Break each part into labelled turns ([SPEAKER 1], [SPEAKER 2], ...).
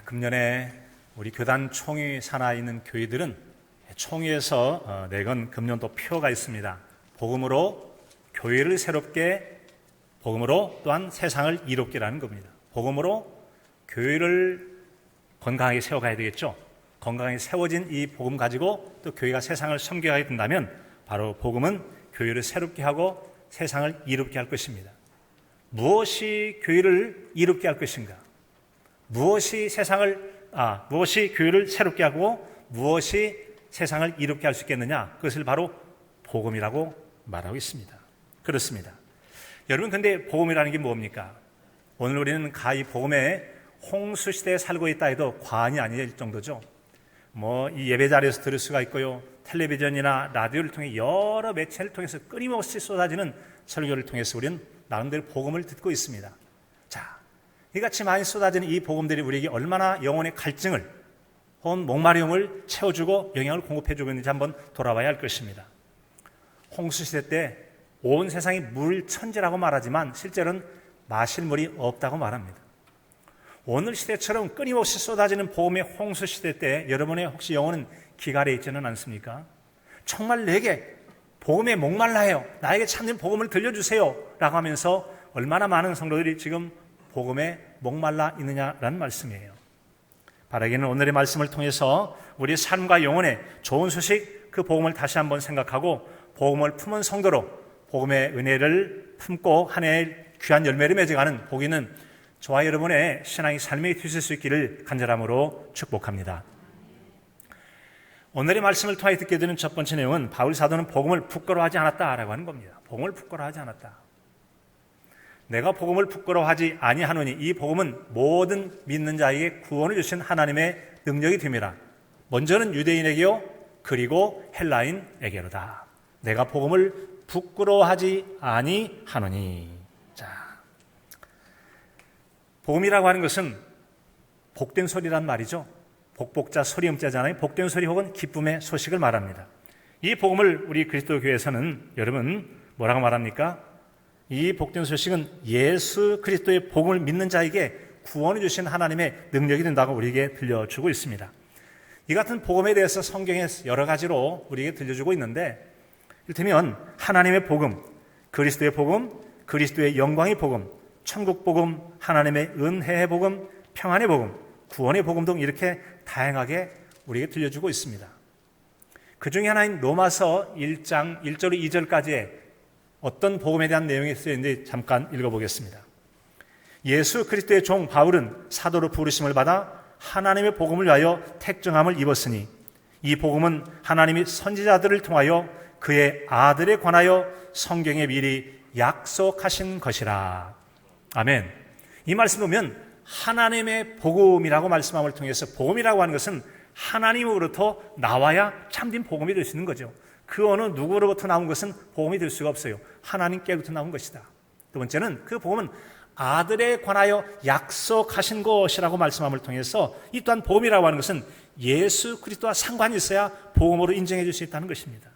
[SPEAKER 1] 금년에 우리 교단 총회 산하에 있는 교회들은 총회에서 내건 금년도 표가 있습니다. 복음으로 교회를 새롭게, 복음으로 또한 세상을 이롭게라는 겁니다. 복음으로 교회를 건강하게 세워가야 되겠죠. 건강하게 세워진 이 복음 가지고 또 교회가 세상을 섬겨가야 된다면 바로 복음은 교회를 새롭게 하고 세상을 이롭게 할 것입니다. 무엇이 교회를 이롭게 할 것인가? 무엇이 교회를 새롭게 하고 무엇이 세상을 이롭게 할 수 있겠느냐? 그것을 바로 복음이라고 말하고 있습니다. 그렇습니다. 여러분, 근데 복음이라는 게 뭡니까? 오늘 우리는 가히 복음의 홍수 시대에 살고 있다 해도 과언이 아닐 정도죠. 이 예배 자리에서 들을 수가 있고요. 텔레비전이나 라디오를 통해 여러 매체를 통해서 끊임없이 쏟아지는 설교를 통해서 우리는 나름대로 복음을 듣고 있습니다. 자, 이같이 많이 쏟아지는 이 복음들이 우리에게 얼마나 영혼의 갈증을 혹은 목마름을 채워주고 영향을 공급해주고 있는지 한번 돌아봐야 할 것입니다. 홍수시대 때 온 세상이 물천지라고 말하지만 실제로는 마실 물이 없다고 말합니다. 오늘 시대처럼 끊임없이 쏟아지는 복음의 홍수시대 때 여러분의 혹시 영혼은 기갈에 있지는 않습니까? 정말 내게 복음에 목말라해요. 나에게 참된 복음을 들려주세요 라고 하면서 얼마나 많은 성도들이 지금 복음에 목말라 있느냐라는 말씀이에요. 바라기는 오늘의 말씀을 통해서 우리의 삶과 영혼의 좋은 소식, 그 복음을 다시 한번 생각하고 복음을 품은 성도로 복음의 은혜를 품고 한 해의 귀한 열매를 맺어가는 복 있는 저와 여러분의 신앙의 삶이 되실 수 있기를 간절함으로 축복합니다. 오늘의 말씀을 통해 듣게 되는 첫 번째 내용은 바울 사도는 복음을 부끄러워하지 않았다라고 하는 겁니다. 복음을 부끄러워하지 않았다. 내가 복음을 부끄러워하지 아니하노니 이 복음은 모든 믿는 자에게 구원을 주신 하나님의 능력이 됨이라. 먼저는 유대인에게요, 그리고 헬라인에게로다. 내가 복음을 부끄러워하지 아니하노니. 자, 복음이라고 하는 것은 복된 소리란 말이죠. 복복자 소리음자잖아요. 복된 소리 혹은 기쁨의 소식을 말합니다. 이 복음을 우리 그리스도 교회에서는 여러분 뭐라고 말합니까? 이 복된 소식은 예수 그리스도의 복음을 믿는 자에게 구원해 주신 하나님의 능력이 된다고 우리에게 들려주고 있습니다. 이 같은 복음에 대해서 성경에 여러 가지로 우리에게 들려주고 있는데, 이를테면 하나님의 복음, 그리스도의 복음, 그리스도의 영광의 복음, 천국 복음, 하나님의 은혜의 복음, 평안의 복음, 구원의 복음 등 이렇게 다양하게 우리에게 들려주고 있습니다. 그 중에 하나인 로마서 1장 1절 2절까지의 어떤 복음에 대한 내용이 쓰여있는지 잠깐 읽어보겠습니다. 예수 그리스도의 종 바울은 사도로 부르심을 받아 하나님의 복음을 위하여 택정함을 입었으니 이 복음은 하나님이 선지자들을 통하여 그의 아들에 관하여 성경에 미리 약속하신 것이라. 아멘. 이 말씀 보면 하나님의 복음이라고 말씀함을 통해서 복음이라고 하는 것은 하나님으로부터 나와야 참된 복음이 될 수 있는 거죠. 그 어느 누구로부터 나온 것은 복음이 될 수가 없어요. 하나님께로부터 나온 것이다. 두 번째는 그 복음은 아들에 관하여 약속하신 것이라고 말씀함을 통해서 이 또한 복음이라고 하는 것은 예수 그리스도와 상관이 있어야 복음으로 인정해 줄 수 있다는 것입니다.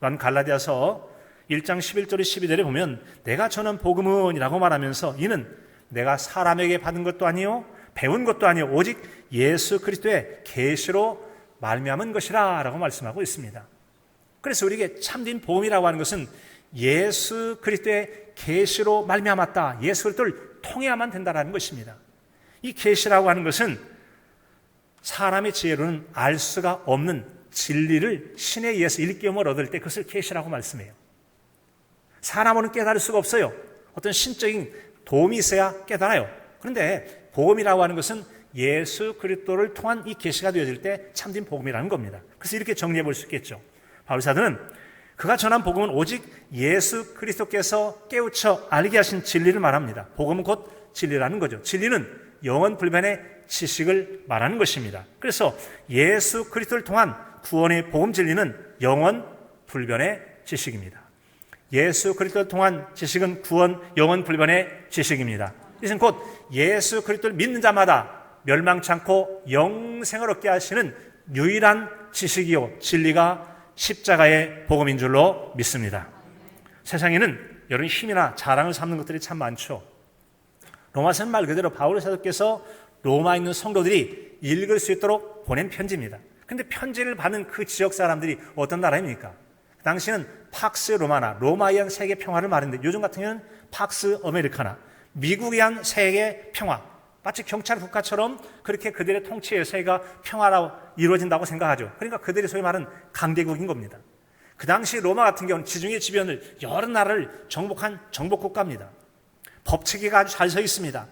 [SPEAKER 1] 또한 갈라디아서 1장 11절 12절에 보면 내가 전한 복음은 이라고 말하면서 이는 내가 사람에게 받은 것도 아니요 배운 것도 아니요 오직 예수 그리스도의 계시로 말미암은 것이라 라고 말씀하고 있습니다. 그래서 우리에게 참된 복음이라고 하는 것은 예수 그리스도의 계시로 말미암았다. 예수 그리스도를 통해야만 된다는 것입니다. 이 계시라고 하는 것은 사람의 지혜로는 알 수가 없는 진리를 신에 의해서 일깨움을 얻을 때 그것을 계시라고 말씀해요. 사람으로는 깨달을 수가 없어요. 어떤 신적인 도움이 있어야 깨달아요. 그런데 복음이라고 하는 것은 예수 그리스도를 통한 이 계시가 되어질 때 참된 복음이라는 겁니다. 그래서 이렇게 정리해 볼 수 있겠죠. 바울 사도는 그가 전한 복음은 오직 예수 그리스도께서 깨우쳐 알게 하신 진리를 말합니다. 복음은 곧 진리라는 거죠. 진리는 영원 불변의 지식을 말하는 것입니다. 그래서 예수 그리스도를 통한 구원의 복음 진리는 영원 불변의 지식입니다. 예수 그리스도를 통한 지식은 구원 영원 불변의 지식입니다. 이것은 곧 예수 그리스도를 믿는 자마다 멸망치 않고 영생을 얻게 하시는 유일한 지식이요 진리가 십자가의 복음인 줄로 믿습니다. 세상에는 여러 힘이나 자랑을 삼는 것들이 참 많죠. 로마서는 말 그대로 바울 사도께서 로마에 있는 성도들이 읽을 수 있도록 보낸 편지입니다. 근데 편지를 받은 그 지역 사람들이 어떤 나라입니까? 그 당시는 팍스 로마나 로마에 의한 세계 평화를 말했는데 요즘 같은 경우는 팍스 아메리카나 미국에 의한 세계 평화, 마치 경찰 국가처럼 그렇게 그들의 통치의 세계가 평화로 이루어진다고 생각하죠. 그러니까 그들이 소위 말하는 강대국인 겁니다. 그 당시 로마 같은 경우는 지중해 지변을 여러 나라를 정복한 정복국가입니다. 법체계가 아주 잘 서 있습니다.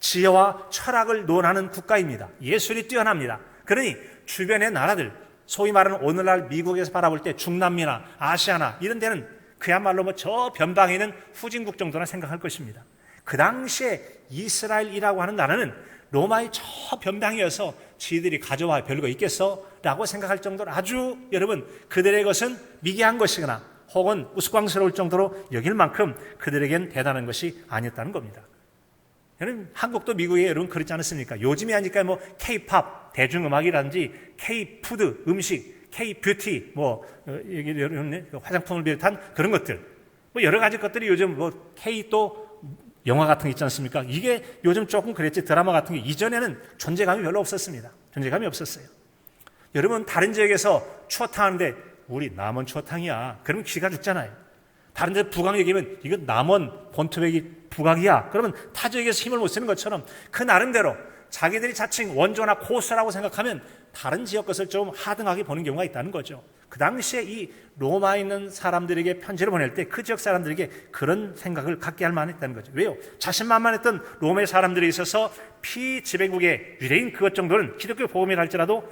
[SPEAKER 1] 지혜와 철학을 논하는 국가입니다. 예술이 뛰어납니다. 그러니 주변의 나라들, 소위 말하는 오늘날 미국에서 바라볼 때 중남미나 아시아나 이런 데는 그야말로 저 변방에 있는 후진국 정도나 생각할 것입니다. 그 당시에 이스라엘이라고 하는 나라는 로마의 저 변방이어서 지들이 가져와 별거 있겠어? 라고 생각할 정도로 아주 여러분 그들의 것은 미개한 것이거나 혹은 우스꽝스러울 정도로 여길 만큼 그들에겐 대단한 것이 아니었다는 겁니다. 여러분 한국도 미국에 여러분 그렇지 않습니까? 요즘에 하니까 K-팝 대중음악이라든지 K-푸드 음식, K-뷰티 화장품을 비롯한 그런 것들 여러 가지 것들이 요즘 K 또 영화 같은 게 있지 않습니까? 이게 요즘 조금 그랬지 드라마 같은 게 이전에는 존재감이 별로 없었습니다. 존재감이 없었어요. 여러분 다른 지역에서 추어탕 하는데 우리 남원 추어탕이야. 그러면 기가 죽잖아요. 다른 데 부각 얘기하면 이거 남원 본토백이 부각이야. 그러면 타 지역에서 힘을 못 쓰는 것처럼 그 나름대로 자기들이 자칭 원조나 고수라고 생각하면 다른 지역 것을 좀 하등하게 보는 경우가 있다는 거죠. 그 당시에 이 로마에 있는 사람들에게 편지를 보낼 때 그 지역 사람들에게 그런 생각을 갖게 할 만했다는 거죠. 왜요? 자신만만했던 로마의 사람들에 있어서 피지배국의 유대인 그것 정도는 기독교 복음이라 할지라도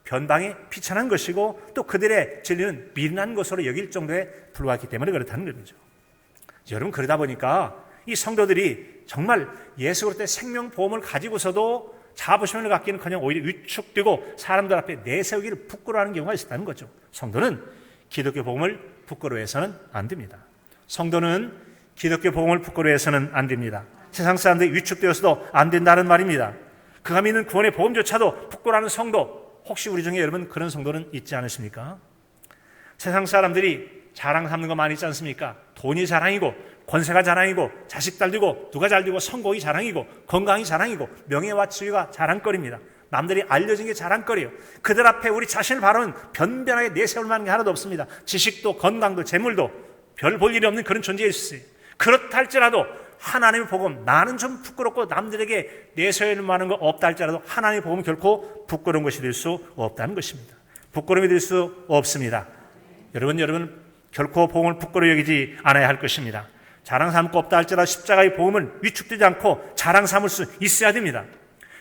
[SPEAKER 1] 변방에 비천한 것이고 또 그들의 진리는 미련한 것으로 여길 정도에 불과했기 때문에 그렇다는 거죠. 여러분 그러다 보니까 이 성도들이 정말 예수 그리스도의 생명보험을 가지고서도 자부심을 갖기는커녕 오히려 위축되고 사람들 앞에 내세우기를 부끄러워하는 경우가 있었다는 거죠. 성도는 기독교 복음을 부끄러워해서는 안 됩니다. 성도는 기독교 복음을 부끄러워해서는 안 됩니다. 세상 사람들이 위축되어서도 안 된다는 말입니다. 그가 믿는 구원의 복음조차도 부끄러워하는 성도, 혹시 우리 중에 여러분 그런 성도는 있지 않으십니까? 세상 사람들이 자랑 삼는 거 많이 있지 않습니까? 돈이 자랑이고 권세가 자랑이고 자식 잘 되고 누가 잘 되고 성공이 자랑이고 건강이 자랑이고 명예와 지위가 자랑거리입니다. 남들이 알려진 게 자랑거리예요. 그들 앞에 우리 자신을 바라보면 변변하게 내세울 만한 게 하나도 없습니다. 지식도 건강도 재물도 별 볼 일이 없는 그런 존재일 수 있어요. 그렇다 할지라도 하나님의 복음, 나는 좀 부끄럽고 남들에게 내세울 만한 거 없다 할지라도 하나님의 복음은 결코 부끄러운 것이 될 수 없다는 것입니다. 부끄러움이 될 수 없습니다. 여러분 결코 복음을 부끄러워 여기지 않아야 할 것입니다. 자랑 삼고 없다 할지라도 십자가의 복음을 위축되지 않고 자랑 삼을 수 있어야 됩니다.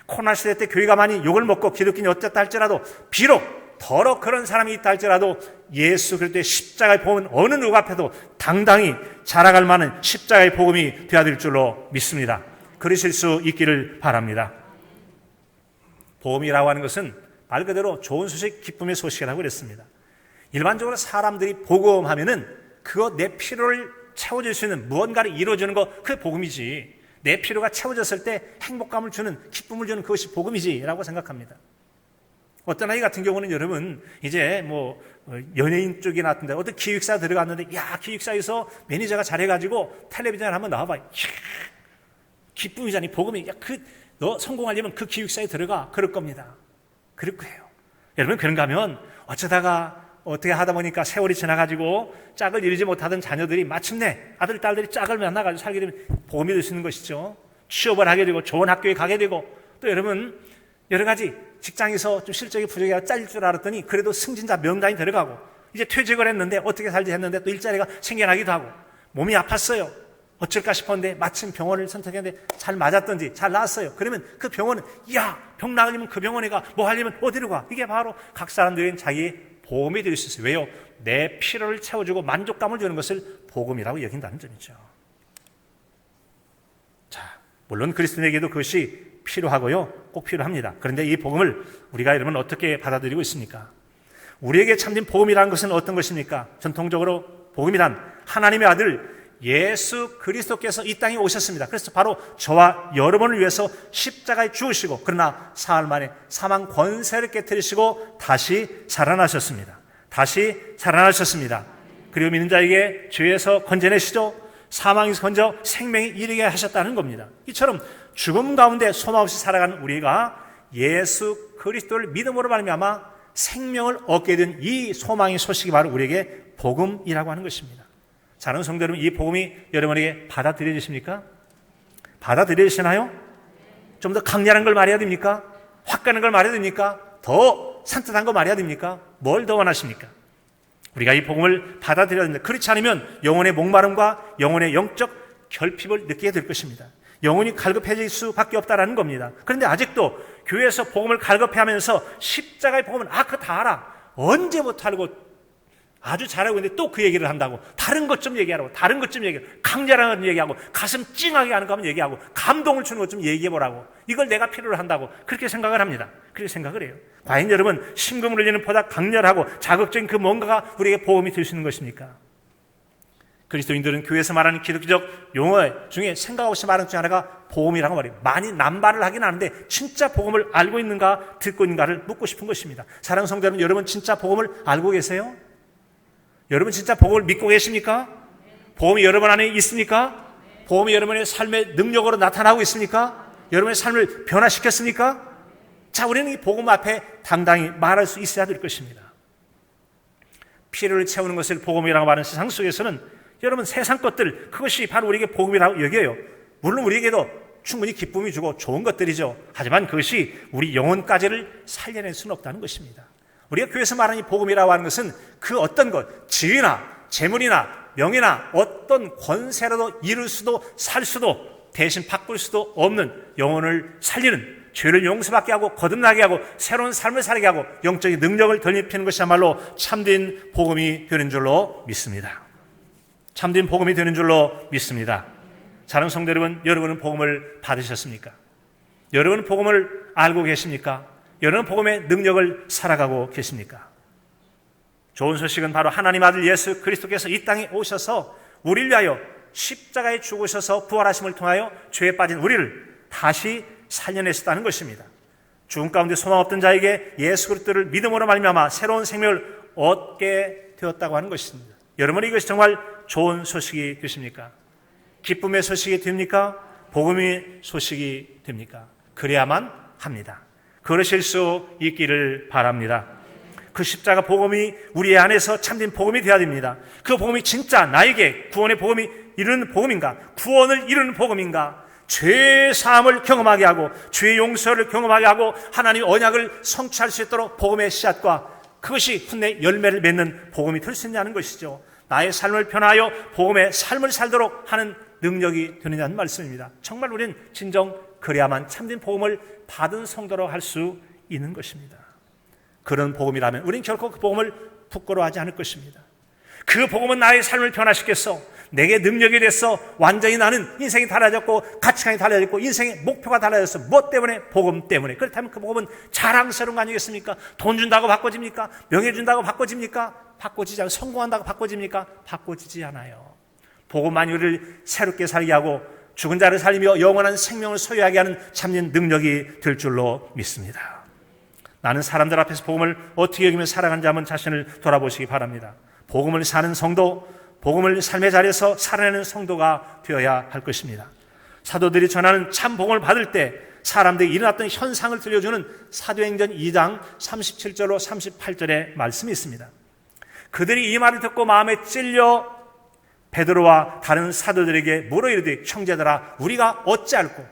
[SPEAKER 1] 코로나 시대 때 교회가 많이 욕을 먹고 기독교인이 어쨌다 할지라도 비록 더러 그런 사람이 있다 할지라도 예수 그리스도의 십자가의 복음은 어느 누구 앞에도 당당히 자랑할 만한 십자가의 복음이 되어야 될 줄로 믿습니다. 그러실 수 있기를 바랍니다. 복음이라고 하는 것은 말 그대로 좋은 소식, 기쁨의 소식이라고 그랬습니다. 일반적으로 사람들이 복음하면은 그거 내 필요를 채워줄 수 있는 무언가를 이루어주는 거 그게 복음이지. 내 필요가 채워졌을 때 행복감을 주는 기쁨을 주는 그것이 복음이지라고 생각합니다. 어떤 아이 같은 경우는 여러분 이제 연예인 쪽에 나왔던데 어떤 기획사 들어갔는데 기획사에서 매니저가 잘해가지고 텔레비전에 한번 나와봐. 기쁨이잖니 복음이. 너 성공하려면 그 기획사에 들어가. 그럴 겁니다. 그럴 거예요. 여러분 그런가 하면 어쩌다가 어떻게 하다 보니까 세월이 지나가지고 짝을 이루지 못하던 자녀들이 마침내 아들, 딸들이 짝을 만나가지고 살게 되면 복음이 될 수 있는 것이죠. 취업을 하게 되고 좋은 학교에 가게 되고 또 여러분 여러 가지 직장에서 좀 실적이 부족해서 잘릴 줄 알았더니 그래도 승진자 명단이 들어가고 이제 퇴직을 했는데 어떻게 살지 했는데 또 일자리가 생겨나기도 하고 몸이 아팠어요. 어쩔까 싶었는데 마침 병원을 선택했는데 잘 맞았던지 잘 나았어요. 그러면 그 병원은 병 나으려면 그 병원에 가, 뭐 하려면 어디로 가. 이게 바로 각 사람들은 자기의 복음이 될 수 있어요. 왜요? 내 필요를 채워주고 만족감을 주는 것을 복음이라고 여긴다는 점이죠. 자, 물론 그리스도인에게도 그것이 필요하고요. 꼭 필요합니다. 그런데 이 복음을 우리가 여러분 어떻게 받아들이고 있습니까? 우리에게 참된 복음이라는 것은 어떤 것입니까? 전통적으로 복음이란 하나님의 아들 예수 그리스도께서 이 땅에 오셨습니다. 그래서 바로 저와 여러분을 위해서 십자가에 죽으시고 그러나 사흘 만에 사망 권세를 깨뜨리시고 다시 살아나셨습니다. 다시 살아나셨습니다. 그리고 믿는 자에게 죄에서 건져내시죠. 사망에서 건져 생명에 이르게 하셨다는 겁니다. 이처럼 죽음 가운데 소망 없이 살아가는 우리가 예수 그리스도를 믿음으로 말미암아 생명을 얻게 된 이 소망의 소식이 바로 우리에게 복음이라고 하는 것입니다. 사랑하는 성도 여러분, 이 복음이 여러분에게 받아들여지십니까? 받아들여지시나요? 좀 더 강렬한 걸 말해야 됩니까? 확 가는 걸 말해야 됩니까? 더 산뜻한 거 말해야 됩니까? 뭘 더 원하십니까? 우리가 이 복음을 받아들여야 됩니다. 그렇지 않으면 영혼의 목마름과 영혼의 영적 결핍을 느끼게 될 것입니다. 영혼이 갈급해질 수밖에 없다라는 겁니다. 그런데 아직도 교회에서 복음을 갈급해하면서 십자가의 복음은 그거 다 알아. 언제부터 알고 아주 잘하고 있는데 또 그 얘기를 한다고. 다른 것 좀 얘기하라고. 다른 것 좀 얘기하고. 강렬한 것 얘기하고. 가슴 찡하게 하는 거 하면 얘기하고. 감동을 주는 것 좀 얘기해보라고. 이걸 내가 필요로 한다고. 그렇게 생각을 합니다. 그렇게 생각을 해요. 과연 여러분, 심금을 울리는 보다 강렬하고 자극적인 그 뭔가가 우리에게 복음이 될 수 있는 것입니까? 그리스도인들은 교회에서 말하는 기독교적 용어 중에 생각 없이 말하는 중 하나가 복음이라고 말해요. 많이 남발을 하긴 하는데 진짜 복음을 알고 있는가 듣고 있는가를 묻고 싶은 것입니다. 사랑하는 성도 여러분, 여러분 진짜 복음을 알고 계세요? 여러분 진짜 복음을 믿고 계십니까? 복음이 여러분 안에 있습니까? 복음이 여러분의 삶의 능력으로 나타나고 있습니까? 여러분의 삶을 변화시켰습니까? 자, 우리는 이 복음 앞에 당당히 말할 수 있어야 될 것입니다. 필요를 채우는 것을 복음이라고 말하는 세상 속에서는 여러분 세상 것들, 그것이 바로 우리에게 복음이라고 여겨요. 물론 우리에게도 충분히 기쁨이 주고 좋은 것들이죠. 하지만 그것이 우리 영혼까지를 살려낼 수는 없다는 것입니다. 우리가 교회에서 말하는 이 복음이라고 하는 것은 그 어떤 것, 지위나 재물이나 명예나 어떤 권세라도 이룰 수도 살 수도 대신 바꿀 수도 없는 영혼을 살리는, 죄를 용서받게 하고 거듭나게 하고 새로운 삶을 살게 하고 영적인 능력을 덧입히는 것이야말로 참된 복음이 되는 줄로 믿습니다. 참된 복음이 되는 줄로 믿습니다. 사랑하는 성도 여러분, 여러분은 복음을 받으셨습니까? 여러분은 복음을 알고 계십니까? 여러분은 복음의 능력을 살아가고 계십니까? 좋은 소식은 바로 하나님 아들 예수 그리스도께서 이 땅에 오셔서 우리를 위하여 십자가에 죽으셔서 부활하심을 통하여 죄에 빠진 우리를 다시 살려내셨다는 것입니다. 죽음 가운데 소망 없던 자에게 예수 그리스도를 믿음으로 말미암아 새로운 생명을 얻게 되었다고 하는 것입니다. 여러분, 이것이 정말 좋은 소식이 되십니까? 기쁨의 소식이 됩니까? 복음의 소식이 됩니까? 그래야만 합니다. 그러실 수 있기를 바랍니다. 그 십자가 복음이 우리 안에서 참된 복음이 되어야 됩니다. 그 복음이 진짜 나에게 구원의 복음이 이루는 복음인가? 구원을 이루는 복음인가? 죄 사함을 경험하게 하고 죄 용서를 경험하게 하고 하나님의 언약을 성취할 수 있도록 복음의 씨앗과 그것이 훈내 열매를 맺는 복음이 될 수 있냐는 것이죠. 나의 삶을 변화하여 복음의 삶을 살도록 하는 능력이 되느냐는 말씀입니다. 정말 우리는 진정 그래야만 참된 복음을 받은 성도로 할 수 있는 것입니다. 그런 복음이라면 우리는 결코 그 복음을 부끄러워하지 않을 것입니다. 그 복음은 나의 삶을 변화시켰어. 내게 능력이 됐어. 완전히 나는 인생이 달라졌고 가치관이 달라졌고 인생의 목표가 달라졌어. 무엇 때문에? 복음 때문에. 그렇다면 그 복음은 자랑스러운 거 아니겠습니까? 돈 준다고 바꿔집니까? 명예 준다고 바꿔집니까? 바꿔지지 않아요. 성공한다고 바꿔집니까? 바꿔지지 않아요. 복음만이 우리를 새롭게 살게 하고 죽은 자를 살리며 영원한 생명을 소유하게 하는 참된 능력이 될 줄로 믿습니다. 나는 사람들 앞에서 복음을 어떻게 여기며 살아가는지 한번 자신을 돌아보시기 바랍니다. 복음을 사는 성도, 복음을 삶의 자리에서 살아내는 성도가 되어야 할 것입니다. 사도들이 전하는 참 복음을 받을 때 사람들이 일어났던 현상을 들려주는 사도행전 2장 37절로 38절의 말씀이 있습니다. 그들이 이 말을 듣고 마음에 찔려 베드로와 다른 사도들에게 물어 이르되 형제들아 우리가 어찌할꼬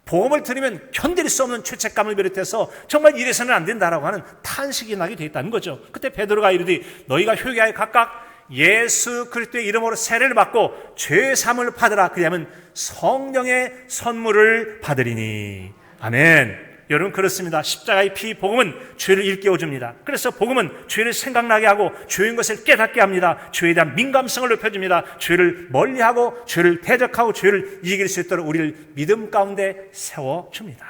[SPEAKER 1] 복음을 들으면 견딜 수 없는 죄책감을 비롯해서 정말 이래서는 안 된다라고 하는 탄식이 나게 돼 있다는 거죠. 그때 베드로가 이르되 너희가 회개하여 각각 예수 그리스도의 이름으로 세례를 받고 죄 사함을 받으라. 그리하면 성령의 선물을 받으리니. 아멘. 여러분 그렇습니다. 십자가의 피 복음은 죄를 일깨워 줍니다. 그래서 복음은 죄를 생각나게 하고 죄인 것을 깨닫게 합니다. 죄에 대한 민감성을 높여줍니다. 죄를 멀리하고 죄를 대적하고 죄를 이길 수 있도록 우리를 믿음 가운데 세워줍니다.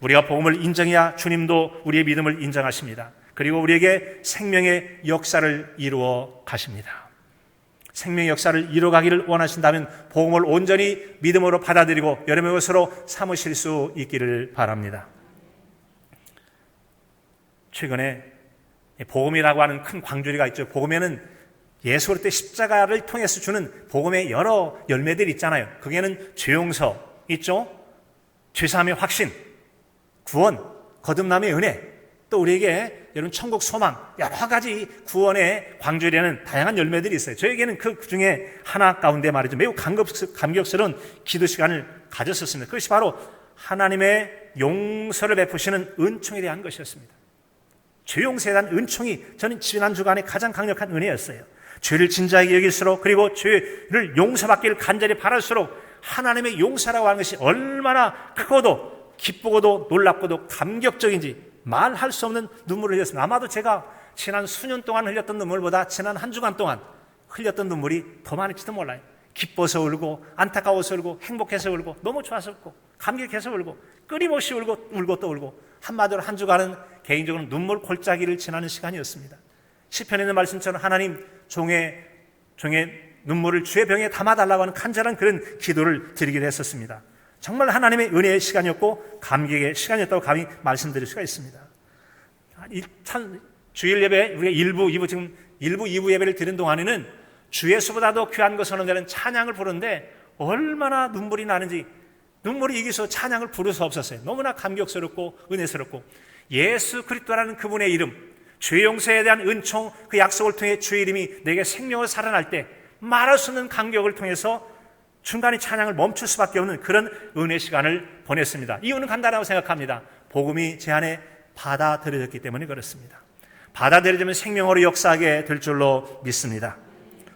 [SPEAKER 1] 우리가 복음을 인정해야 주님도 우리의 믿음을 인정하십니다. 그리고 우리에게 생명의 역사를 이루어 가십니다. 생명의 역사를 이루어가기를 원하신다면 복음을 온전히 믿음으로 받아들이고 여러분의 것으로 삼으실 수 있기를 바랍니다. 최근에 복음이라고 하는 큰 광주리가 있죠. 복음에는 예수 그리스도의 십자가를 통해서 주는 복음의 여러 열매들이 있잖아요. 거기에는 죄 용서 있죠. 죄사함의 확신, 구원, 거듭남의 은혜, 또 우리에게 여러분 천국 소망, 여러 가지 구원의 광주리라는 다양한 열매들이 있어요. 저에게는 그 중에 하나 가운데 말이죠, 매우 감격스러운 기도 시간을 가졌었습니다. 그것이 바로 하나님의 용서를 베푸시는 은총에 대한 것이었습니다. 죄 용서에 대한 은총이 저는 지난 주간에 가장 강력한 은혜였어요. 죄를 진지하게 여길수록, 그리고 죄를 용서받기를 간절히 바랄수록 하나님의 용서라고 하는 것이 얼마나 크고도 기쁘고도 놀랍고도 감격적인지 말할 수 없는 눈물을 흘렸습니다. 아마도 제가 지난 수년 동안 흘렸던 눈물보다 지난 한 주간 동안 흘렸던 눈물이 더 많을지도 몰라요. 기뻐서 울고, 안타까워서 울고, 행복해서 울고, 너무 좋아서 울고, 감격해서 울고, 끊임없이 울고 또 울고, 한마디로 한 주간은 개인적으로 눈물 골짜기를 지나는 시간이었습니다. 시편에 있는 말씀처럼 하나님, 종의 눈물을 주의 병에 담아달라고 하는 간절한 그런 기도를 드리기도 했었습니다. 정말 하나님의 은혜의 시간이었고 감격의 시간이었다고 감히 말씀드릴 수가 있습니다. 주일 예배, 우리가 1부, 2부, 지금 1부, 2부 예배를 드린 동안에는 주 예수보다도 귀한 것 선언되는 찬양을 부르는데 얼마나 눈물이 나는지, 눈물이 이기서 찬양을 부를 수 없었어요. 너무나 감격스럽고 은혜스럽고, 예수 그리스도라는 그분의 이름, 죄 용서에 대한 은총, 그 약속을 통해 주의 이름이 내게 생명을 살아날 때 말할 수 없는 감격을 통해서 중간에 찬양을 멈출 수밖에 없는 그런 은혜 시간을 보냈습니다. 이유는 간단하다고 생각합니다. 복음이 제 안에 받아들여졌기 때문에 그렇습니다. 받아들여지면 생명으로 역사하게 될 줄로 믿습니다.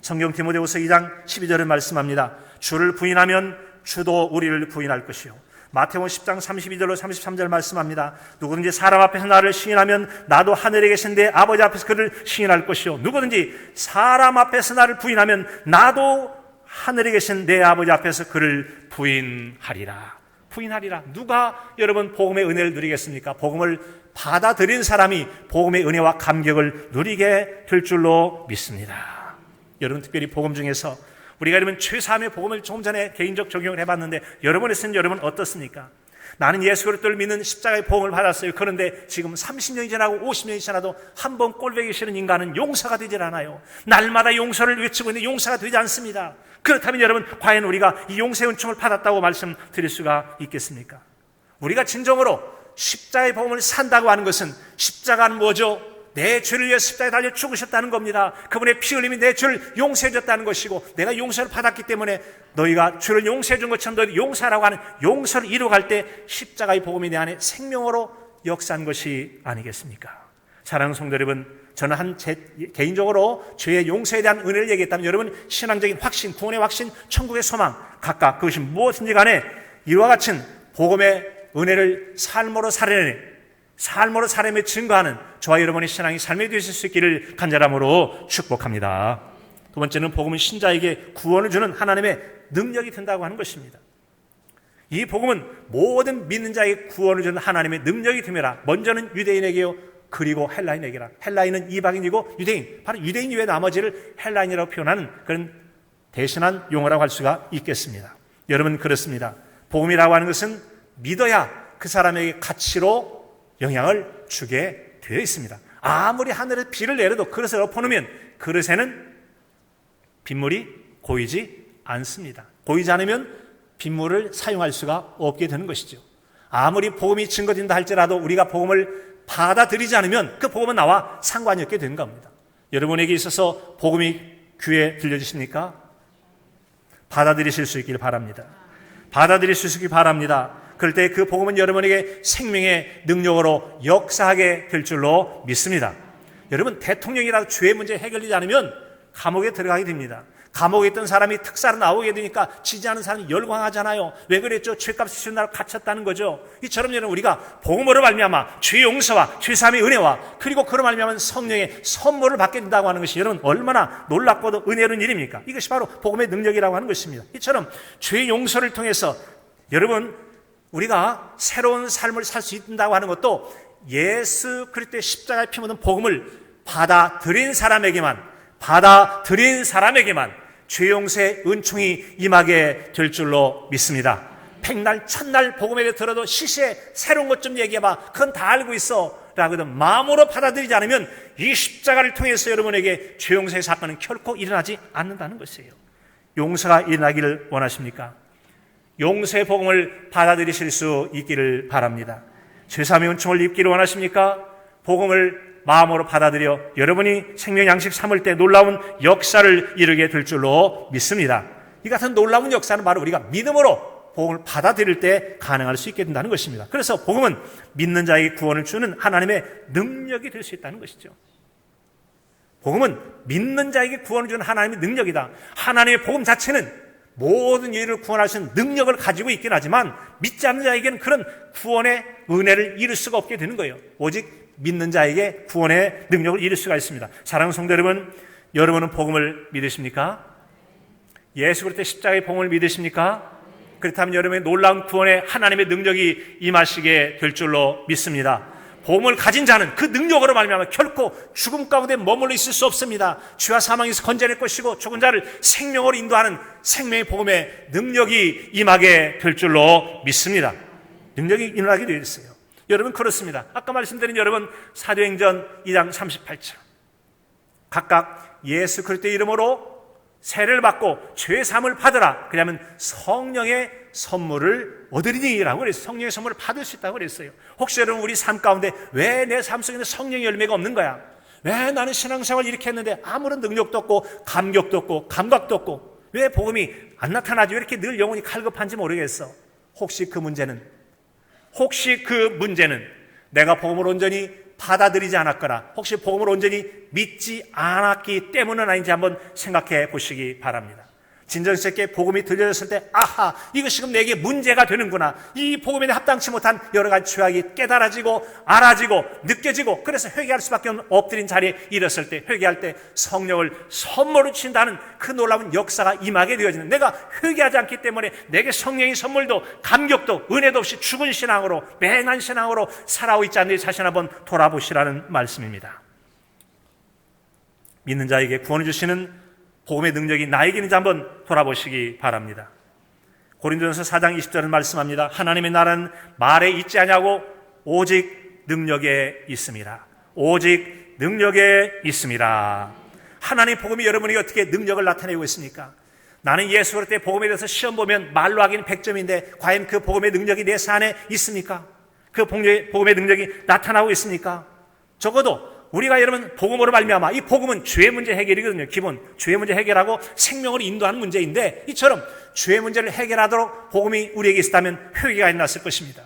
[SPEAKER 1] 성경 디모데후서 2장 12절을 말씀합니다. 주를 부인하면 주도 우리를 부인할 것이요. 마태복음 10장 32절로 33절 말씀합니다. 누구든지 사람 앞에서 나를 시인하면 나도 하늘에 계신 내 아버지 앞에서 그를 시인할 것이요. 누구든지 사람 앞에서 나를 부인하면 나도 하늘에 계신 내 아버지 앞에서 그를 부인하리라. 부인하리라. 누가 여러분 복음의 은혜를 누리겠습니까? 복음을 받아들인 사람이 복음의 은혜와 감격을 누리게 될 줄로 믿습니다. 여러분, 특별히 복음 중에서 우리가 여러분 최사함의 복음을 조금 전에 개인적 적용을 해봤는데 여러분의 여러분 어떻습니까? 나는 예수 그리스도를 믿는 십자가의 복음을 받았어요. 그런데 지금 30년이 지나고 50년이 지나도 한 번 꼴보기 싫은 인간은 용서가 되질 않아요. 날마다 용서를 외치고 있는데 용서가 되지 않습니다. 그렇다면 여러분, 과연 우리가 이 용서의 은총을 받았다고 말씀드릴 수가 있겠습니까? 우리가 진정으로 십자가의 복음을 산다고 하는 것은, 십자가는 뭐죠? 내 죄를 위해 십자가에 달려 죽으셨다는 겁니다. 그분의 피 흘림이 내 죄를 용서해 줬다는 것이고, 내가 용서를 받았기 때문에 너희가 죄를 용서해 준 것처럼 너희도 용서하라고 하는 용서를 이루어갈 때 십자가의 복음이 내 안에 생명으로 역사한 것이 아니겠습니까? 사랑하는 성도 여러분, 저는 개인적으로 죄의 용서에 대한 은혜를 얘기했다면 여러분 신앙적인 확신, 구원의 확신, 천국의 소망, 각각 그것이 무엇인지 간에 이와 같은 복음의 은혜를 삶으로 살아내 증거하는 저와 여러분의 신앙이 삶이 되실 수 있기를 간절함으로 축복합니다. 두 번째는 복음은 신자에게 구원을 주는 하나님의 능력이 된다고 하는 것입니다. 이 복음은 모든 믿는 자에게 구원을 주는 하나님의 능력이 됨이라. 먼저는 유대인에게요, 그리고 헬라인에게라. 헬라인은 이방인이고 유대인, 바로 유대인 이외 나머지를 헬라인이라고 표현하는 그런 대신한 용어라고 할 수가 있겠습니다. 여러분, 그렇습니다. 복음이라고 하는 것은 믿어야 그 사람에게 가치로 영향을 주게 되어 있습니다. 아무리 하늘에 비를 내려도 그릇에 엎어놓으면 그릇에는 빗물이 고이지 않습니다. 고이지 않으면 빗물을 사용할 수가 없게 되는 것이죠. 아무리 복음이 증거된다 할지라도 우리가 복음을 받아들이지 않으면 그 복음은 나와 상관이 없게 되는 겁니다. 여러분에게 있어서 복음이 귀에 들려지십니까? 받아들이실 수 있길 바랍니다. 받아들이실 수 있길 바랍니다. 그럴 때 그 복음은 여러분에게 생명의 능력으로 역사하게 될 줄로 믿습니다. 여러분, 대통령이라도 죄의 문제 해결되지 않으면 감옥에 들어가게 됩니다. 감옥에 있던 사람이 특사로 나오게 되니까 지지하는 사람이 열광하잖아요. 왜 그랬죠? 죄값을 치른 날 갇혔다는 거죠. 이처럼 여러분, 우리가 복음으로 말미암아 죄 용서와 죄사함의 은혜와 그리고 그로 말미암아 성령의 선물을 받게 된다고 하는 것이 여러분 얼마나 놀랍고도 은혜로운 일입니까? 이것이 바로 복음의 능력이라고 하는 것입니다. 이처럼 죄 용서를 통해서 여러분 우리가 새로운 삶을 살 수 있다고 하는 것도 예수 그리스도의 십자가에 피 묻은 복음을 받아들인 사람에게만 죄 용서의 은총이 임하게 될 줄로 믿습니다. 백날 천날 복음에 대해 들어도 시시해 새로운 것 좀 얘기해봐. 그건 다 알고 있어 라거든 마음으로 받아들이지 않으면 이 십자가를 통해서 여러분에게 죄 용서의 사건은 결코 일어나지 않는다는 것이에요. 용서가 일어나기를 원하십니까? 용서의 복음을 받아들이실 수 있기를 바랍니다. 죄사함의 은총을 입기를 원하십니까? 복음을 마음으로 받아들여 여러분이 생명 양식 삼을 때 놀라운 역사를 이루게 될 줄로 믿습니다. 이 같은 놀라운 역사는 바로 우리가 믿음으로 복음을 받아들일 때 가능할 수 있게 된다는 것입니다. 그래서 복음은 믿는 자에게 구원을 주는 하나님의 능력이 될 수 있다는 것이죠. 복음은 믿는 자에게 구원을 주는 하나님의 능력이다. 하나님의 복음 자체는 모든 이를 구원하시는 능력을 가지고 있긴 하지만 믿지 않는 자에게는 그런 구원의 은혜를 이룰 수가 없게 되는 거예요. 오직 믿는 자에게 구원의 능력을 이룰 수가 있습니다. 사랑하는 성도 여러분, 여러분은 복음을 믿으십니까? 예수 그리스도의 십자가의 복음을 믿으십니까? 그렇다면 여러분의 놀라운 구원의 하나님의 능력이 임하시게 될 줄로 믿습니다. 복음을 가진 자는 그 능력으로 말미암아 결코 죽음 가운데 머물러 있을 수 없습니다. 죄와 사망에서 건져낼 것이고 죽은 자를 생명으로 인도하는 생명의 복음의 능력이 임하게 될 줄로 믿습니다. 능력이 일어나게 되어 있어요. 여러분 그렇습니다. 아까 말씀드린 여러분 사도행전 2장 38절 각각 예수 그리스도의 이름으로 세례를 받고 죄 사함을 받으라. 그러면 성령의 선물을 얻으리니라고 그랬어요. 성령의 선물을 받을 수 있다고 그랬어요. 혹시 여러분 우리 삶 가운데 왜 내 삶 속에는 성령의 열매가 없는 거야? 왜 나는 신앙생활 이렇게 했는데 아무런 능력도 없고 감격도 없고 감각도 없고 왜 복음이 안 나타나지? 왜 이렇게 늘 영혼이 갈급한지 모르겠어. 혹시 그 문제는 내가 복음을 온전히 받아들이지 않았거나 혹시 복음을 온전히 믿지 않았기 때문은 아닌지 한번 생각해 보시기 바랍니다. 진정스럽게 복음이 들려졌을 때 아하, 이것이 지금 내게 문제가 되는구나. 이 복음에 합당치 못한 여러 가지 죄악이 깨달아지고 알아지고 느껴지고 그래서 회개할 수밖에 없는 엎드린 자리에 이르렀을 때 회개할 때 성령을 선물로 주신다는 그 놀라운 역사가 임하게 되어지는 내가 회개하지 않기 때문에 내게 성령의 선물도 감격도 은혜도 없이 죽은 신앙으로 맹한 신앙으로 살아오고 있지 않는 자신 한번 돌아보시라는 말씀입니다. 믿는 자에게 구원을 주시는 복음의 능력이 나에게 있는지 한번 돌아보시기 바랍니다. 고린도전서 4장 20절은 말씀합니다. 하나님의 나라는 말에 있지 아니하고 오직 능력에 있습니다. 오직 능력에 있습니다. 하나님의 복음이 여러분에게 어떻게 능력을 나타내고 있습니까? 나는 예수 그리스도의 복음에 대해서 시험 보면 말로 하기는 100점인데 과연 그 복음의 능력이 내 안에 있습니까? 그 복음의 능력이 나타나고 있습니까? 적어도 우리가 여러분 복음으로 말미암아 이 복음은 죄 문제 해결이거든요. 기본 죄 문제 해결하고 생명으로 인도하는 문제인데 이처럼 죄 문제를 해결하도록 복음이 우리에게 있었다면 회개가 일어났을 것입니다.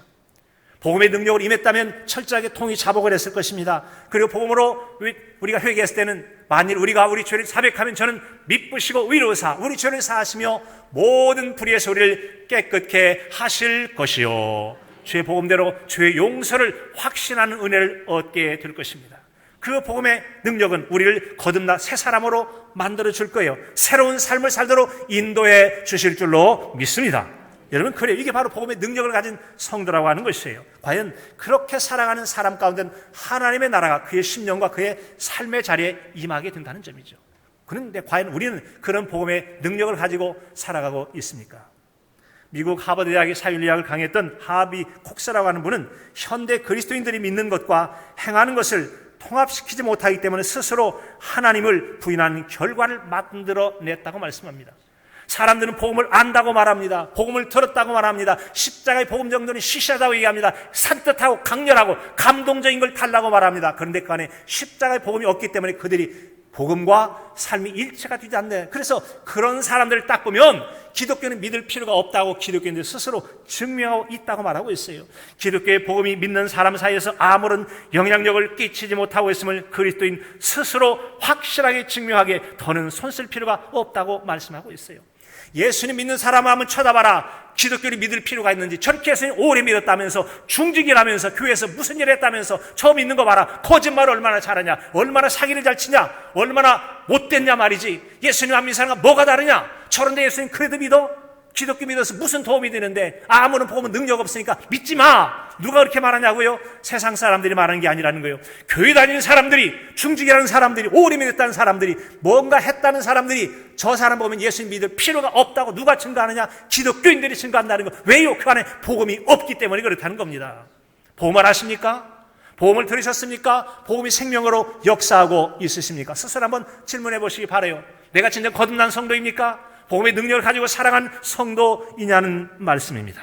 [SPEAKER 1] 복음의 능력으로 임했다면 철저하게 통이 자복을 했을 것입니다. 그리고 복음으로 우리가 회개했을 때는 만일 우리가 우리 죄를 사백하면 저는 미쁘시고 의로우사 우리 죄를 사하시며 모든 불의에서 우리를 깨끗게 하실 것이요 죄 복음대로 죄 용서를 확신하는 은혜를 얻게 될 것입니다. 그 복음의 능력은 우리를 거듭나 새 사람으로 만들어 줄 거예요. 새로운 삶을 살도록 인도해 주실 줄로 믿습니다. 여러분 그래요. 이게 바로 복음의 능력을 가진 성도라고 하는 것이에요. 과연 그렇게 살아가는 사람 가운데는 하나님의 나라가 그의 심령과 그의 삶의 자리에 임하게 된다는 점이죠. 그런데 과연 우리는 그런 복음의 능력을 가지고 살아가고 있습니까? 미국 하버드 대학의 사윤리학을 강의했던 하비 콕스라고 하는 분은 현대 그리스도인들이 믿는 것과 행하는 것을 통합시키지 못하기 때문에 스스로 하나님을 부인하는 결과를 만들어냈다고 말씀합니다. 사람들은 복음을 안다고 말합니다. 복음을 들었다고 말합니다. 십자가의 복음 정도는 시시하다고 얘기합니다. 산뜻하고 강렬하고 감동적인 걸 달라고 말합니다. 그런데 그 안에 십자가의 복음이 없기 때문에 그들이 복음과 삶이 일체가 되지 않네. 그래서 그런 사람들을 딱 보면 기독교는 믿을 필요가 없다고 기독교인들 스스로 증명하고 있다고 말하고 있어요. 기독교의 복음이 믿는 사람 사이에서 아무런 영향력을 끼치지 못하고 있음을 그리스도인 스스로 확실하게 증명하기에 더는 손쓸 필요가 없다고 말씀하고 있어요. 예수님 믿는 사람을 한번 쳐다봐라. 기독교를 믿을 필요가 있는지. 저렇게 해서 오래 믿었다면서 중직을 하면서 교회에서 무슨 일을 했다면서 저 믿는 거 봐라. 거짓말을 얼마나 잘하냐, 얼마나 사기를 잘 치냐, 얼마나 못됐냐 말이지. 예수님 안 믿는 사람과 뭐가 다르냐. 저런데 예수님 그래도 믿어? 기독교 믿어서 무슨 도움이 되는데 아무런 복음은 능력 없으니까 믿지 마. 누가 그렇게 말하냐고요? 세상 사람들이 말하는 게 아니라는 거예요. 교회 다니는 사람들이, 중직이라는 사람들이, 오래 믿었다는 사람들이, 뭔가 했다는 사람들이 저 사람 보면 예수님 믿을 필요가 없다고 누가 증거하느냐? 기독교인들이 증거한다는 거. 왜요? 그 안에 복음이 없기 때문에 그렇다는 겁니다. 복음을 아십니까? 복음을 들으셨습니까? 복음이 생명으로 역사하고 있으십니까? 스스로 한번 질문해 보시기 바라요. 내가 진짜 거듭난 성도입니까? 복음의 능력을 가지고 살아간 성도이냐는 말씀입니다.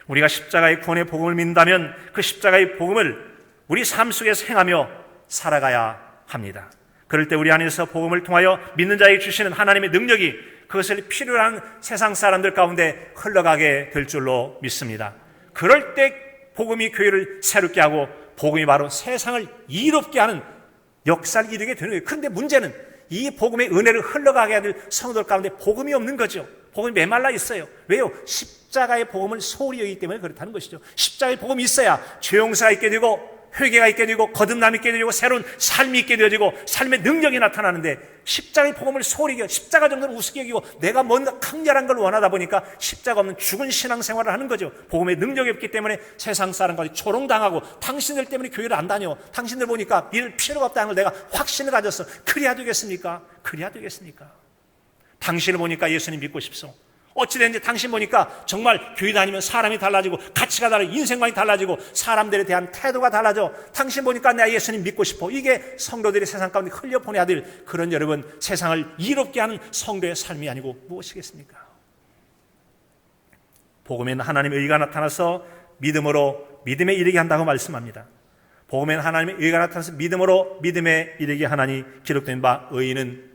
[SPEAKER 1] 우리가 십자가의 구원의 복음을 믿는다면 그 십자가의 복음을 우리 삶 속에서 행하며 살아가야 합니다. 그럴 때 우리 안에서 복음을 통하여 믿는 자에게 주시는 하나님의 능력이 그것을 필요로 한 세상 사람들 가운데 흘러가게 될 줄로 믿습니다. 그럴 때 복음이 교회를 새롭게 하고 복음이 바로 세상을 이롭게 하는 역사를 이루게 되는 거예요. 그런데 문제는 이 복음의 은혜를 흘러가게 하는 성도들 가운데 복음이 없는 거죠. 복음이 메말라 있어요. 왜요? 십자가의 복음을 소홀히 여기기 때문에 그렇다는 것이죠. 십자가의 복음이 있어야 죄 용서가 있게 되고 회개가 있게 되고 거듭남이 있게 되고 새로운 삶이 있게 되어지고 삶의 능력이 나타나는데 십자가의 복음을 소홀히 여기고 십자가 정도는 우습게 여기고 내가 뭔가 강렬한 걸 원하다 보니까 십자가 없는 죽은 신앙생활을 하는 거죠. 복음의 능력이 없기 때문에 세상 사람까지 조롱당하고 당신들 때문에 교회를 안 다녀. 당신들 보니까 믿을 필요가 없다는 걸 내가 확신을 가졌어. 그래야 되겠습니까? 그래야 되겠습니까? 당신을 보니까 예수님 믿고 싶소. 어찌됐는지 당신 보니까 정말 교회 다니면 사람이 달라지고 가치가 달라지고 인생관이 달라지고 사람들에 대한 태도가 달라져. 당신 보니까 내가 예수님 믿고 싶어. 이게 성도들이 세상 가운데 흘려보내야 될 그런 여러분 세상을 이롭게 하는 성도의 삶이 아니고 무엇이겠습니까? 복음에는 하나님의 의가 나타나서 믿음으로 믿음에 이르게 한다고 말씀합니다. 복음에는 하나님의 의가 나타나서 믿음으로 믿음에 이르게 하나니 기록된 바 의인은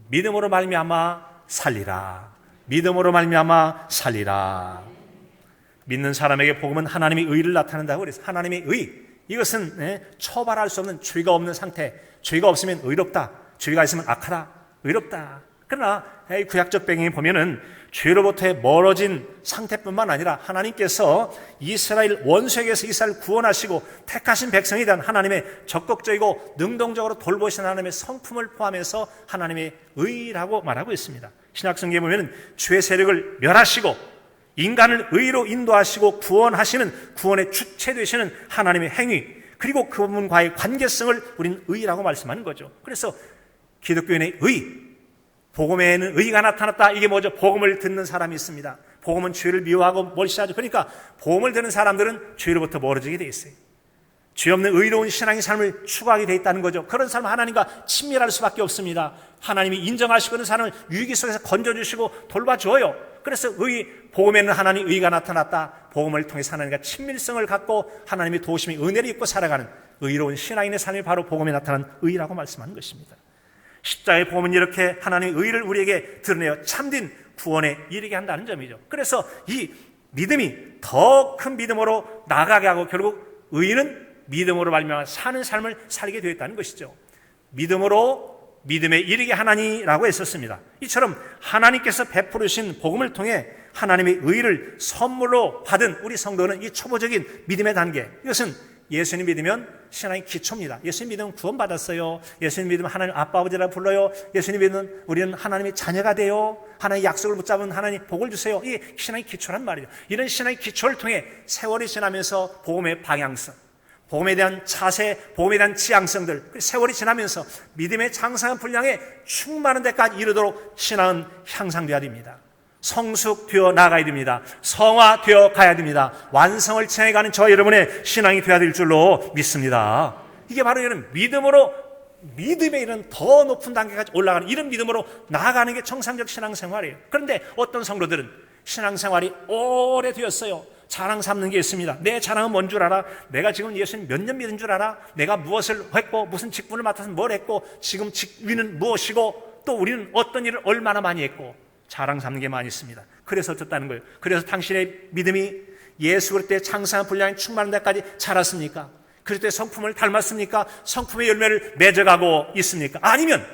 [SPEAKER 1] 믿음으로 말미암아 살리라. 믿음으로 말미암아 살리라. 믿는 사람에게 복음은 하나님의 의를 나타낸다고 그랬어요. 하나님의 의. 이것은 처벌할 수 없는 죄가 없는 상태. 죄가 없으면 의롭다. 죄가 있으면 악하다. 의롭다. 그러나 구약적 배경에 보면은 죄로부터의 멀어진 상태뿐만 아니라 하나님께서 이스라엘 원수에게서 이스라엘을 구원하시고 택하신 백성에 대한 하나님의 적극적이고 능동적으로 돌보신 하나님의 성품을 포함해서 하나님의 의라고 말하고 있습니다. 신약성경에 보면은 죄의 세력을 멸하시고 인간을 의로 인도하시고 구원하시는 구원의 주체 되시는 하나님의 행위 그리고 그분과의 관계성을 우리는 의라고 말씀하는 거죠. 그래서 기독교인의 의 복음에는 의가 나타났다. 이게 뭐죠? 복음을 듣는 사람이 있습니다. 복음은 죄를 미워하고 멀시하죠. 그러니까 복음을 듣는 사람들은 죄로부터 멀어지게 돼 있어요. 죄 없는 의로운 신앙의 삶을 추구하게 돼 있다는 거죠. 그런 사람은 하나님과 친밀할 수밖에 없습니다. 하나님이 인정하시고 그런 사람을 위기 속에서 건져주시고 돌봐줘요. 그래서 복음에는 하나님의 의가 나타났다. 복음을 통해서 하나님과 친밀성을 갖고 하나님의 도우심이 은혜를 입고 살아가는 의로운 신앙인의 삶이 바로 복음에 나타난 의라고 말씀하는 것입니다. 십자가의 복음은 이렇게 하나님의 의를 우리에게 드러내어 참된 구원에 이르게 한다는 점이죠. 그래서 이 믿음이 더 큰 믿음으로 나아가게 하고 결국 의는 믿음으로 말미암아 사는 삶을 살게 되었다는 것이죠. 믿음으로 믿음에 이르게 하나니라고 했었습니다. 이처럼 하나님께서 베풀으신 복음을 통해 하나님의 의를 선물로 받은 우리 성도는 이 초보적인 믿음의 단계, 이것은 예수님 믿으면 신앙의 기초입니다. 예수님 믿으면 구원받았어요. 예수님 믿으면 하나님 아빠 아버지라 불러요. 예수님 믿으면 우리는 하나님의 자녀가 돼요. 하나님의 약속을 붙잡은 하나님 복을 주세요. 이게 신앙의 기초란 말이죠. 이런 신앙의 기초를 통해 세월이 지나면서 복음의 방향성, 복음에 대한 자세, 복음에 대한 지향성들, 세월이 지나면서 믿음의 장성한 분량에 충만한 데까지 이르도록 신앙은 향상되어야 됩니다. 성숙되어 나가야 됩니다. 성화되어 가야 됩니다. 완성을 지나가는 저 여러분의 신앙이 되어야 될 줄로 믿습니다. 이게 바로 이런 믿음의 이런 더 높은 단계까지 올라가는 이런 믿음으로 나아가는 게 정상적 신앙생활이에요. 그런데 어떤 성도들은 신앙생활이 오래되었어요. 자랑 삼는 게 있습니다. 내 자랑은 뭔 줄 알아? 내가 지금 예수님 몇 년 믿은 줄 알아? 내가 무엇을 했고 무슨 직분을 맡아서 뭘 했고 지금 직위는 무엇이고 또 우리는 어떤 일을 얼마나 많이 했고 자랑 삼는 게 많이 있습니다. 그래서 어쨌다는 거예요. 그래서 당신의 믿음이 예수 그리스도의 장성한 분량에 충만한 데까지 자랐습니까? 그리스도의 성품을 닮았습니까? 성품의 열매를 맺어가고 있습니까? 아니면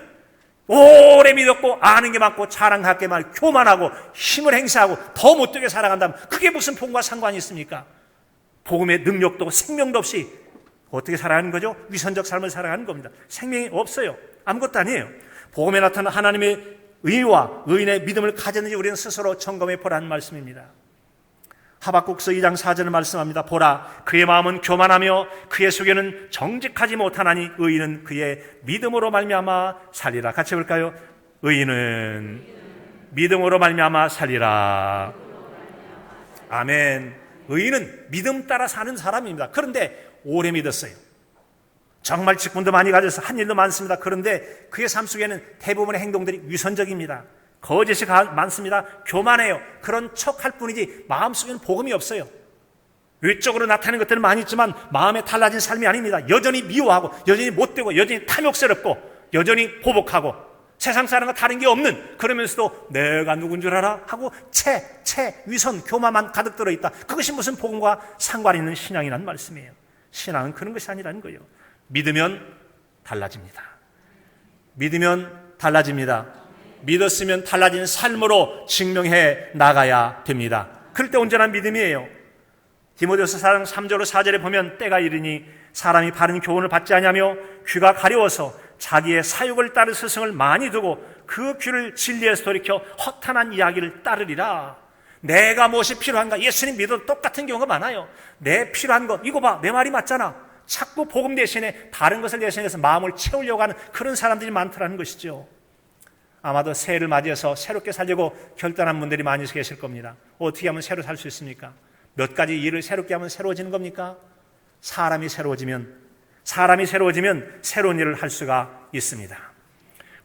[SPEAKER 1] 오래 믿었고 아는 게 많고 자랑하게 말 교만하고 힘을 행사하고 더 못되게 살아간다면 그게 무슨 복음과 상관이 있습니까? 복음의 능력도 생명도 없이 어떻게 살아가는 거죠? 위선적 삶을 살아가는 겁니다. 생명이 없어요. 아무것도 아니에요. 복음에 나타난 하나님의 의와 의인의 믿음을 가졌는지 우리는 스스로 점검해 보라는 말씀입니다. 하박국서 2장 4절을 말씀합니다. 보라, 그의 마음은 교만하며 그의 수견은 정직하지 못하나니 의인은 그의 믿음으로 말미암아 살리라. 같이 볼까요? 의인은 믿음으로 말미암아 살리라. 아멘. 의인은 믿음 따라 사는 사람입니다. 그런데 오래 믿었어요. 정말 직분도 많이 가져서 한 일도 많습니다. 그런데 그의 삶 속에는 대부분의 행동들이 위선적입니다. 거짓이 많습니다. 교만해요. 그런 척할 뿐이지 마음속에는 복음이 없어요. 외적으로 나타나는 것들은 많이 있지만 마음에 달라진 삶이 아닙니다. 여전히 미워하고 여전히 못되고 여전히 탐욕스럽고 여전히 보복하고 세상 사람과 다른 게 없는, 그러면서도 내가 누군 줄 알아? 하고 위선, 교만만 가득 들어있다. 그것이 무슨 복음과 상관 있는 신앙이라는 말씀이에요. 신앙은 그런 것이 아니라는 거예요. 믿으면 달라집니다. 믿으면 달라집니다. 믿었으면 달라진 삶으로 증명해 나가야 됩니다. 그럴 때 온전한 믿음이에요. 디모데후서 4장 3절로 4절에 보면 때가 이르니 사람이 바른 교훈을 받지 아니하며 귀가 가려워서 자기의 사욕을 따를 스승을 많이 두고 그 귀를 진리에서 돌이켜 허탄한 이야기를 따르리라. 내가 무엇이 필요한가? 예수님 믿어도 똑같은 경우가 많아요. 내 필요한 것, 이거 봐, 내 말이 맞잖아. 자꾸 복음 대신에 다른 것을 대신해서 마음을 채우려고 하는 그런 사람들이 많더라는 것이죠. 아마도 새해를 맞이해서 새롭게 살려고 결단한 분들이 많이 계실 겁니다. 어떻게 하면 새로 살 수 있습니까? 몇 가지 일을 새롭게 하면 새로워지는 겁니까? 사람이 새로워지면 새로운 일을 할 수가 있습니다.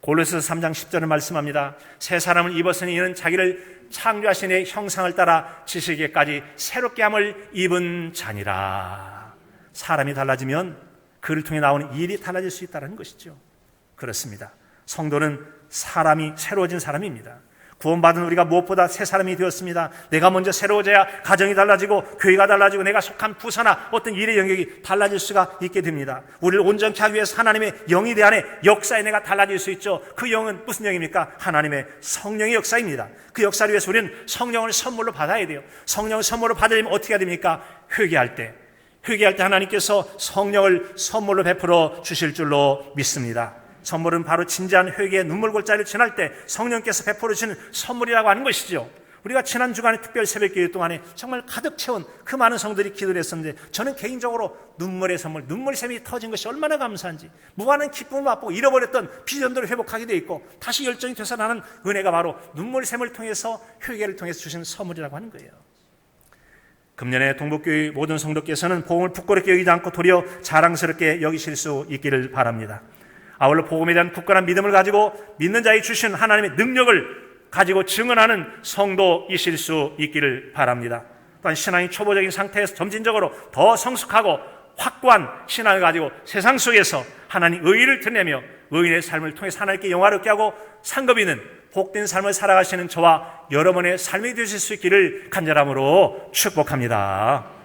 [SPEAKER 1] 골로새서 3장 10절을 말씀합니다. 새 사람을 입었으니 이는 자기를 창조하신 이의 형상을 따라 지식에까지 새롭게 함을 입은 자니라. 사람이 달라지면 그를 통해 나오는 일이 달라질 수 있다는 것이죠. 그렇습니다. 성도는 사람이 새로워진 사람입니다. 구원받은 우리가 무엇보다 새 사람이 되었습니다. 내가 먼저 새로워져야 가정이 달라지고 교회가 달라지고 내가 속한 부서나 어떤 일의 영역이 달라질 수가 있게 됩니다. 우리를 온전케 하기 위해서 하나님의 영이 대안에 역사에 내가 달라질 수 있죠. 그 영은 무슨 영입니까? 하나님의 성령의 역사입니다. 그 역사를 위해서 우리는 성령을 선물로 받아야 돼요. 성령을 선물로 받으려면 어떻게 해야 됩니까? 회개할 때 하나님께서 성령을 선물로 베풀어 주실 줄로 믿습니다. 선물은 바로 진지한 회개의 눈물골짜기를 지날 때 성령께서 베풀어 주시는 선물이라고 하는 것이죠. 우리가 지난 주간의 특별 새벽기도 동안에 정말 가득 채운 그 많은 성들이 기도를 했었는데 저는 개인적으로 눈물의 선물, 눈물샘이 터진 것이 얼마나 감사한지, 무한한 기쁨을 맛보고 잃어버렸던 비전들을 회복하게 돼 있고 다시 열정이 되살아나는 은혜가 바로 눈물샘을 통해서, 회개를 통해서 주신 선물이라고 하는 거예요. 금년에 동북교회 모든 성도께서는 복음을 부끄럽게 여기지 않고 도리어 자랑스럽게 여기실 수 있기를 바랍니다. 아울러 복음에 대한 굳건한 믿음을 가지고 믿는 자에 주신 하나님의 능력을 가지고 증언하는 성도이실 수 있기를 바랍니다. 또한 신앙이 초보적인 상태에서 점진적으로 더 성숙하고 확고한 신앙을 가지고 세상 속에서 하나님 의의를 드러내며 의인의 삶을 통해서 하나님께 영화롭게 하고 상급 있는 복된 삶을 살아가시는 저와 여러분의 삶이 되실 수 있기를 간절함으로 축복합니다.